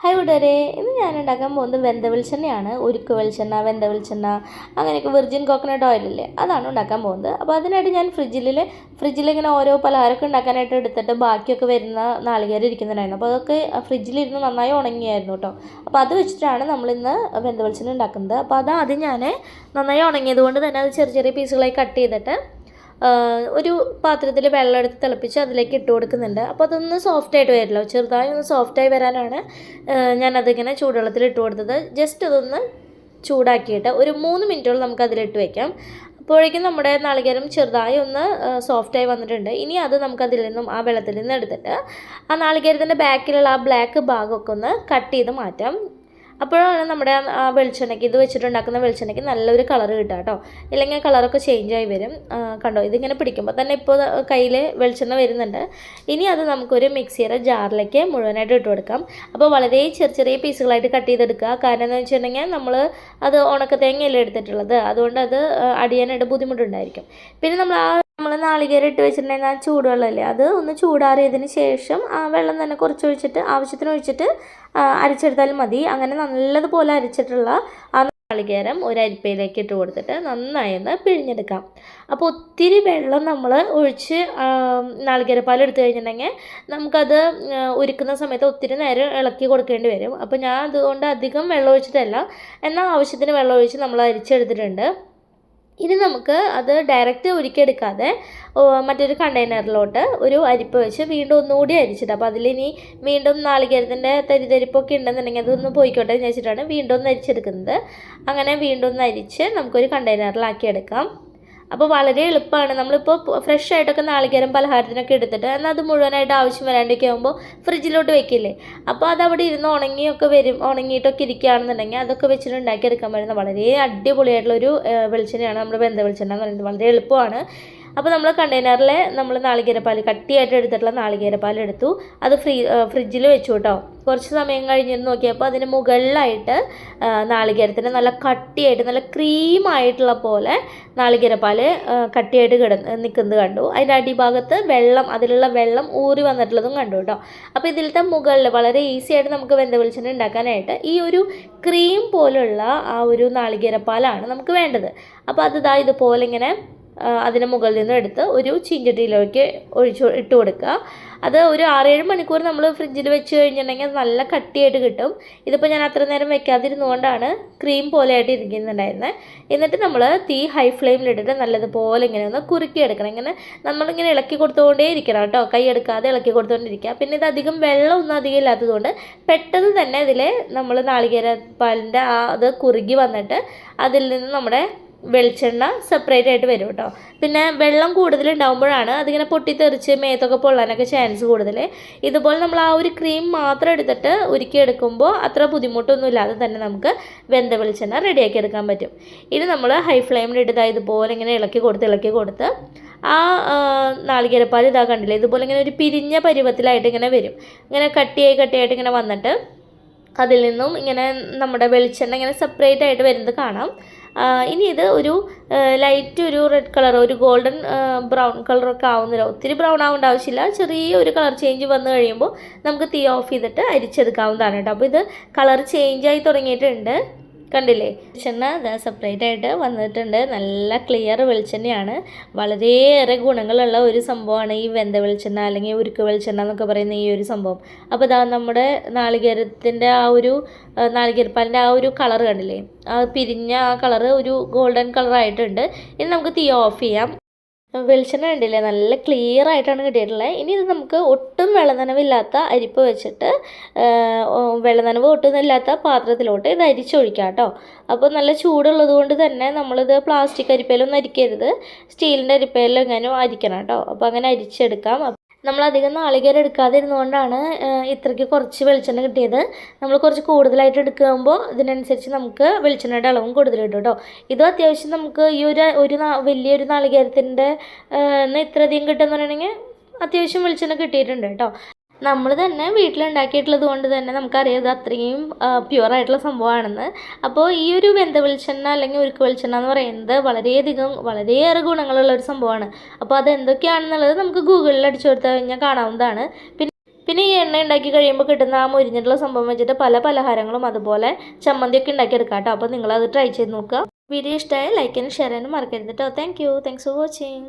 Hi കൂട്ടുകാരെ, ഇന്ന് ഞാൻ ഉണ്ടാക്കാൻ പോകുന്നത് വെന്ത വെളിച്ചെണ്ണയാണ്. ഉരുക്ക് വെളിച്ചെണ്ണ, വെന്ത വെളിച്ചെണ്ണ, അങ്ങനെയൊക്കെ വെർജിൻ കോക്കനട്ട് ഓയിലില്ലേ, അതാണ് ഉണ്ടാക്കാൻ പോകുന്നത്. അപ്പോൾ അതിനായിട്ട് ഞാൻ ഫ്രിഡ്ജിലിങ്ങനെ ഓരോ പലഹാരമൊക്കെ ഉണ്ടാക്കാനായിട്ട് എടുത്തിട്ട് ബാക്കിയൊക്കെ വരുന്ന നാളികേരം ഇരിക്കുന്നുണ്ടായിരുന്നു. അപ്പോൾ അതൊക്കെ ഫ്രിഡ്ജിലിരുന്ന് നന്നായി ഉണങ്ങിയായിരുന്നു കേട്ടോ. അപ്പോൾ അത് വെച്ചിട്ടാണ് നമ്മളിന്ന് വെന്ത വെളിച്ചെണ്ണ ഉണ്ടാക്കുന്നത്. അപ്പോൾ അത് ആദ്യം ഞാൻ നന്നായി ഉണങ്ങിയത് കൊണ്ട് തന്നെ അത് ചെറിയ ചെറിയ പീസുകളായി കട്ട് ചെയ്തിട്ട് ഒരു പാത്രത്തിൽ വെള്ളം എടുത്ത് തിളപ്പിച്ച് അതിലേക്ക് ഇട്ട് കൊടുക്കുന്നുണ്ട്. അപ്പോൾ അതൊന്ന് സോഫ്റ്റായിട്ട് വരില്ല, ചെറുതായി ഒന്ന് സോഫ്റ്റായി വരാനാണ് ഞാനതിങ്ങനെ ചൂടുവെള്ളത്തിൽ ഇട്ട് കൊടുത്തത്. ജസ്റ്റ് അതൊന്ന് ചൂടാക്കിയിട്ട് ഒരു 3 മിനിറ്റോളം നമുക്ക് അതിലിട്ട് വയ്ക്കാം. അപ്പോഴേക്കും നമ്മുടെ നാളികേരം ചെറുതായി ഒന്ന് സോഫ്റ്റായി വന്നിട്ടുണ്ട്. ഇനി അത് നമുക്കതിൽ നിന്നും ആ വെള്ളത്തിൽ നിന്ന് എടുത്തിട്ട് ആ നാളികേരത്തിൻ്റെ ബാക്കിലുള്ള ആ ബ്ലാക്ക് ഭാഗമൊക്കെ ഒന്ന് കട്ട് ചെയ്ത് മാറ്റാം. അപ്പോഴാണ് നമ്മുടെ ആ വെളിച്ചെണ്ണയ്ക്ക്, ഇത് വെച്ചിട്ടുണ്ടാക്കുന്ന വെളിച്ചെണ്ണയ്ക്ക് നല്ലൊരു കളർ കിട്ടുക കേട്ടോ. ഇല്ലെങ്കിൽ കളറൊക്കെ ചേഞ്ചായി വരും. കണ്ടോ, ഇതിങ്ങനെ പിടിക്കുമ്പോൾ തന്നെ ഇപ്പോൾ കയ്യിൽ വെളിച്ചെണ്ണ വരുന്നുണ്ട്. ഇനി അത് നമുക്കൊരു മിക്സിയുടെ ജാറിലേക്ക് മുഴുവനായിട്ട് ഇട്ട് കൊടുക്കാം. അപ്പോൾ വളരെ ചെറിയ ചെറിയ പീസുകളായിട്ട് കട്ട് ചെയ്തെടുക്കുക. കാരണം എന്താണെന്ന് വെച്ചിട്ടുണ്ടെങ്കിൽ നമ്മൾ അത് ഉണക്കത്തേങ്ങയല്ലേ എടുത്തിട്ടുള്ളത്, അതുകൊണ്ട് അത് അടിയാനായിട്ട് ബുദ്ധിമുട്ടുണ്ടായിരിക്കും. പിന്നെ നമ്മൾ നാളികേരം ഇട്ട് വെച്ചിട്ടുണ്ടെങ്കിൽ ആ ചൂടുവെള്ളമല്ലേ, അത് ഒന്ന് ചൂടാറിയതിന് ശേഷം ആ വെള്ളം തന്നെ കുറച്ച് ഒഴിച്ചിട്ട് ആവശ്യത്തിന് ഒഴിച്ചിട്ട് അരിച്ചെടുത്താലും മതി. അങ്ങനെ നല്ലതുപോലെ അരിച്ചിട്ടുള്ള ആ നാളികേരം ഒരു അരിപ്പയിലേക്ക് ഇട്ട് കൊടുത്തിട്ട് നന്നായി ഒന്ന് പിഴിഞ്ഞെടുക്കാം. അപ്പോൾ ഒത്തിരി വെള്ളം നമ്മൾ ഒഴിച്ച് നാളികേരപ്പാൽ എടുത്തു കഴിഞ്ഞിട്ടുണ്ടെങ്കിൽ നമുക്കത് ഉരുക്കുന്ന സമയത്ത് ഒത്തിരി നേരം ഇളക്കി കൊടുക്കേണ്ടി വരും. അപ്പോൾ ഞാൻ അതുകൊണ്ട് അധികം വെള്ളം ഒഴിച്ചിട്ടല്ല, എന്നാൽ ആവശ്യത്തിന് വെള്ളം ഒഴിച്ച് നമ്മൾ അരിച്ചെടുത്തിട്ടുണ്ട്. ഇനി നമുക്ക് അത് ഡയറക്റ്റ് ഉരുക്കിയെടുക്കാതെ മറ്റൊരു കണ്ടെയ്നറിലോട്ട് ഒരു അരിപ്പ് വെച്ച് വീണ്ടും ഒന്നുകൂടി അരിച്ചിട്ട്, അപ്പോൾ അതിലിനി വീണ്ടും നാളികേരത്തിൻ്റെ തരിപ്പൊക്കെ ഉണ്ടെന്നുണ്ടെങ്കിൽ അതൊന്ന് പോയിക്കോട്ടെ എന്ന് വെച്ചിട്ടാണ് വീണ്ടും ഒന്ന് അരിച്ചെടുക്കുന്നത്. അങ്ങനെ വീണ്ടും ഒന്ന് അരിച്ച് നമുക്കൊരു കണ്ടെയ്നറിലാക്കി എടുക്കാം. അപ്പോൾ വളരെ എളുപ്പമാണ്. നമ്മളിപ്പോൾ ഫ്രഷ് ആയിട്ടൊക്കെ നാളികേരം പലഹാരത്തിനൊക്കെ എടുത്തിട്ട് എന്നാൽ അത് മുഴുവനായിട്ട് ആവശ്യം വരാണ്ടൊക്കെ ആകുമ്പോൾ ഫ്രിഡ്ജിലോട്ട് വെക്കില്ലേ, അപ്പോൾ അതവിടെ ഇരുന്ന് ഉണങ്ങിയിട്ടൊക്കെ ഇരിക്കുകയാണെന്നുണ്ടെങ്കിൽ അതൊക്കെ വെച്ചിട്ട് ഉണ്ടാക്കിയെടുക്കാൻ പറ്റുന്ന വളരെ അടിപൊളിയായിട്ടുള്ളൊരു വെളിച്ചെണ്ണയാണ് നമ്മുടെ വെന്ത വെളിച്ചെണ്ണ എന്ന് പറയുന്നത്. വളരെ എളുപ്പമാണ്. അപ്പോൾ നമ്മൾ കണ്ടെയ്നറിൽ നമ്മൾ നാളികേരപ്പാൽ കട്ടിയായിട്ട് എടുത്തിട്ടുള്ള നാളികേരപ്പാൽ എടുത്തു. അത് ഫ്രിഡ്ജിൽ വെച്ചു കേട്ടോ. കുറച്ച് സമയം കഴിഞ്ഞിരുന്ന് നോക്കിയപ്പോൾ അതിന് മുകളിലായിട്ട് നാളികേരത്തിന് നല്ല കട്ടിയായിട്ട് നല്ല ക്രീമായിട്ടുള്ള പോലെ നാളികേരപ്പാൽ കട്ടിയായിട്ട് നിൽക്കുന്നത് കണ്ടു. അതിൻ്റെ അടിഭാഗത്ത് അതിലുള്ള വെള്ളം ഊറി വന്നിട്ടുള്ളതും കണ്ടു കേട്ടോ. അപ്പോൾ ഇതിലത്തെ മുകളിൽ വളരെ ഈസി ആയിട്ട് നമുക്ക് വെന്ത വെളിച്ചെണ്ണ ഉണ്ടാക്കാനായിട്ട് ഈ ഒരു ക്രീം പോലുള്ള ആ ഒരു നാളികേരപ്പാലാണ് നമുക്ക് വേണ്ടത്. അപ്പോൾ അത് ഇതുപോലെ ഇങ്ങനെ അതിന് മുകളിൽ നിന്ന് എടുത്ത് ഒരു ചീഞ്ചട്ടിയിലേക്ക് ഇട്ട് കൊടുക്കുക. അത് ഒരു 6-7 മണിക്കൂർ നമ്മൾ ഫ്രിഡ്ജിൽ വെച്ച് കഴിഞ്ഞിട്ടുണ്ടെങ്കിൽ അത് നല്ല കട്ടിയായിട്ട് കിട്ടും. ഇതിപ്പോൾ ഞാൻ അത്ര നേരം വെക്കാതിരുന്നുകൊണ്ടാണ് ക്രീം പോലെ ആയിട്ട് ഇരിക്കുന്നുണ്ടായിരുന്നത്. എന്നിട്ട് നമ്മൾ തീ ഹൈ ഫ്ലെയിമിലിട്ടിട്ട് നല്ലതുപോലെ ഇങ്ങനെ ഒന്ന് കുറുക്കിയെടുക്കണം. ഇങ്ങനെ നമ്മളിങ്ങനെ ഇളക്കി കൊടുത്തുകൊണ്ടേ ഇരിക്കണം കേട്ടോ, കൈ എടുക്കാതെ ഇളക്കി കൊടുത്തുകൊണ്ടിരിക്കുക. പിന്നെ ഇത് വെള്ളമൊന്നും അധികം ഇല്ലാത്തതുകൊണ്ട് പെട്ടെന്ന് തന്നെ ഇതിൽ നമ്മൾ നാളികേരപ്പാലിൻ്റെ അത് കുറുകി വന്നിട്ട് അതിൽ നിന്ന് നമ്മുടെ വെളിച്ചെണ്ണ സെപ്പറേറ്റ് ആയിട്ട് വരും കേട്ടോ. പിന്നെ വെള്ളം കൂടുതലുണ്ടാകുമ്പോഴാണ് അതിങ്ങനെ പൊട്ടിത്തെറിച്ച് മേത്തൊക്കെ പൊള്ളാനൊക്കെ ചാൻസ് കൂടുതൽ. ഇതുപോലെ നമ്മൾ ആ ഒരു ക്രീം മാത്രം എടുത്തിട്ട് ഉരുക്കിയെടുക്കുമ്പോൾ അത്ര ബുദ്ധിമുട്ടൊന്നും ഇല്ലാതെ തന്നെ നമുക്ക് വെന്ത വെളിച്ചെണ്ണ റെഡിയാക്കി എടുക്കാൻ പറ്റും. ഇത് നമ്മൾ ഹൈ ഫ്ലെയിമിലിട്ട് ഇതുപോലെ ഇങ്ങനെ ഇളക്കി കൊടുത്ത് ആ നാളികേരപ്പാൽ കണ്ടില്ലേ, ഇതുപോലെ ഇങ്ങനെ ഒരു പിരിഞ്ഞ പരുവത്തിലായിട്ട് ഇങ്ങനെ വരും. ഇങ്ങനെ കട്ടിയായിട്ട് ഇങ്ങനെ വന്നിട്ട് അതിൽ നിന്നും ഇങ്ങനെ നമ്മുടെ വെളിച്ചെണ്ണ ഇങ്ങനെ സെപ്പറേറ്റ് ആയിട്ട് വരുന്നത് കാണാം. ഇനി ഇത് ഒരു ലൈറ്റ് ഒരു റെഡ് കളർ, ഒരു ഗോൾഡൻ ബ്രൗൺ കളറൊക്കെ ആവുന്നില്ല. ഒത്തിരി ബ്രൗൺ ആവേണ്ട ആവശ്യമില്ല. ചെറിയൊരു കളർ ചേഞ്ച് വന്നു കഴിയുമ്പോൾ നമുക്ക് തീ ഓഫ് ചെയ്തിട്ട് അരിച്ചെടുക്കാവുന്നതാണ് കേട്ടോ. അപ്പോൾ ഇത് കളർ ചേഞ്ചായി തുടങ്ങിയിട്ടുണ്ട്, കണ്ടില്ലേ. വെളിച്ചെണ്ണ സെപ്പറേറ്റ് ആയിട്ട് വന്നിട്ടുണ്ട്. നല്ല ക്ലിയർ വെളിച്ചെണ്ണയാണ്. വളരെയേറെ ഗുണങ്ങളുള്ള ഒരു സംഭവമാണ് ഈ വെന്ത വെളിച്ചെണ്ണ അല്ലെങ്കിൽ ഉരുക്ക് വെളിച്ചെണ്ണ എന്നൊക്കെ പറയുന്ന ഈ ഒരു സംഭവം. അപ്പോൾ നമ്മുടെ നാളികേരത്തിൻ്റെ ആ ഒരു നാളികേരപ്പാലിൻ്റെ ആ ഒരു കളർ കണ്ടില്ലേ, ആ പിരിഞ്ഞ ആ കളറ് ഒരു ഗോൾഡൻ കളറായിട്ടുണ്ട്. ഇനി നമുക്ക് തീ ഓഫ് ചെയ്യാം. വെളിച്ചെണ്ണ കണ്ടില്ലേ, നല്ല ക്ലിയർ ആയിട്ടാണ് കിട്ടിയിട്ടുള്ളത്. ഇനി ഇത് നമുക്ക് ഒട്ടും വെള്ളനനവില്ലാത്ത അരിപ്പ് വെച്ചിട്ട് വെള്ളനനവ് ഒട്ടും ഇല്ലാത്ത പാത്രത്തിലോട്ട് ഇത് അരിച്ചൊഴിക്കാം കേട്ടോ. അപ്പോൾ നല്ല ചൂടുള്ളത് കൊണ്ട് തന്നെ നമ്മളിത് പ്ലാസ്റ്റിക് അരിപ്പയിലൊന്നും അരിക്കരുത്, സ്റ്റീലിൻ്റെ അരിപ്പയിലും എങ്ങനെയോ അരിക്കണം കേട്ടോ. അപ്പോൾ അങ്ങനെ അരിച്ചെടുക്കാം. നമ്മളധികം നാളികേരം എടുക്കാതിരുന്നുകൊണ്ടാണ് ഇത്രയ്ക്ക് കുറച്ച് വെളിച്ചെണ്ണ കിട്ടിയത്. നമ്മൾ കുറച്ച് കൂടുതലായിട്ട് എടുക്കുമ്പോൾ ഇതിനനുസരിച്ച് നമുക്ക് വെളിച്ചെണ്ണയുടെ അളവും കൂടുതൽ കിട്ടും കേട്ടോ. ഇതും അത്യാവശ്യം നമുക്ക് ഈ വലിയൊരു നാളികേരത്തിൻ്റെ ഇത്രയധികം കിട്ടുമെന്ന് പറയണമെങ്കിൽ അത്യാവശ്യം വെളിച്ചെണ്ണ കിട്ടിയിട്ടുണ്ട് കേട്ടോ. നമ്മൾ തന്നെ വീട്ടിലുണ്ടാക്കിയിട്ടുള്ളത് കൊണ്ട് തന്നെ നമുക്കറിയാം ഇത് അത്രയും പ്യുവറായിട്ടുള്ള സംഭവമാണെന്ന്. അപ്പോൾ ഈ ഒരു വെന്ത വെളിച്ചെണ്ണ അല്ലെങ്കിൽ ഉരുക്ക് വെളിച്ചെണ്ണ എന്ന് പറയുന്നത് വളരെയേറെ ഗുണങ്ങളുള്ള ഒരു സംഭവമാണ്. അപ്പോൾ അതെന്തൊക്കെയാണെന്നുള്ളത് നമുക്ക് ഗൂഗിളിൽ അടിച്ചു കൊടുത്തു കഴിഞ്ഞാൽ കാണാവുന്നതാണ്. പിന്നെ ഈ എണ്ണ ഉണ്ടാക്കി കഴിയുമ്പോൾ കിട്ടുന്ന ആ മുരിഞ്ഞിട്ടുള്ള സംഭവം വെച്ചിട്ട് പല പലഹാരങ്ങളും അതുപോലെ ചമ്മന്തിയൊക്കെ ഉണ്ടാക്കിയെടുക്കാം കേട്ടോ. അപ്പോൾ നിങ്ങളത് ട്രൈ ചെയ്ത് നോക്കുക. വീഡിയോ ഇഷ്ടമായ ലൈക്ക് ചെയ്യാനും ഷെയർ ചെയ്യാനും മറക്കരുത് കേട്ടോ. Thanks for watching.